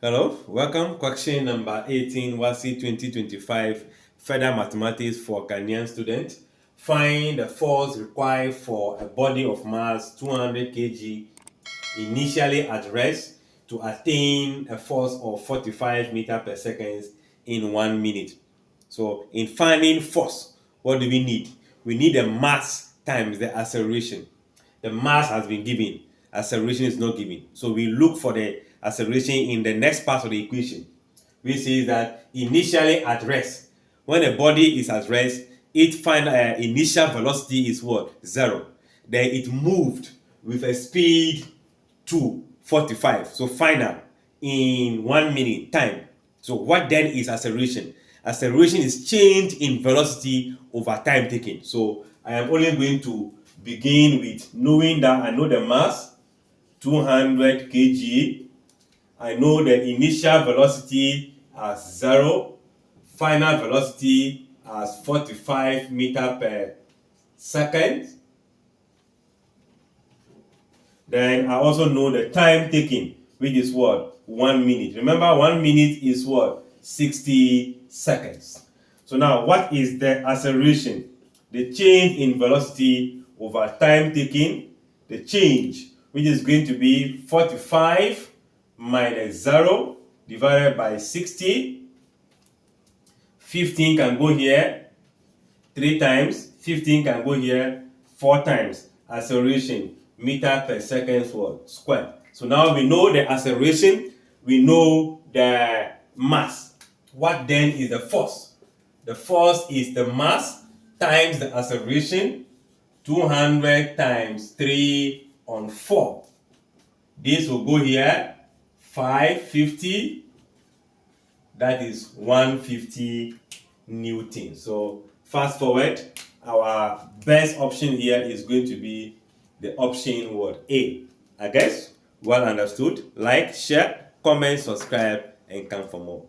Hello, welcome. Question number 18, WASSCE 2025, Further Mathematics for Ghanaian students. Find the force required for a body of mass 200 kg initially at rest to attain a force of 45 meters per second in 1 minute. So in finding force, what do we need? We need the mass times the acceleration. The mass has been given, acceleration is not given. So we look for the acceleration in the next part of the equation, which says that initially at rest, when a body is at rest, its final initial velocity is what? 0. Then it moved with a speed to 45. So final in 1 minute time. So what then is acceleration? Acceleration is change in velocity over time taken. So I am only going to begin with knowing that I know the mass 200 kg. I know the initial velocity as 0, final velocity as 45 meters per second. Then I also know the time taken, which is what? 1 minute. Remember, 1 minute is what? 60 seconds. So now, what is the acceleration? The change in velocity over time taken, the change, which is going to be 45 minus 0 divided by 60. 15 can go here 3 times. 15 can go here 4 times. Acceleration, meter per second square. So now we know the acceleration, we know the mass. What then is the force? The force is the mass times the acceleration, 200 times 3 on 4. This will go here, 550, that is 150 Newton. So fast forward, our best option here is going to be the option word A. I guess well understood. Like, share, comment, subscribe, and come for more.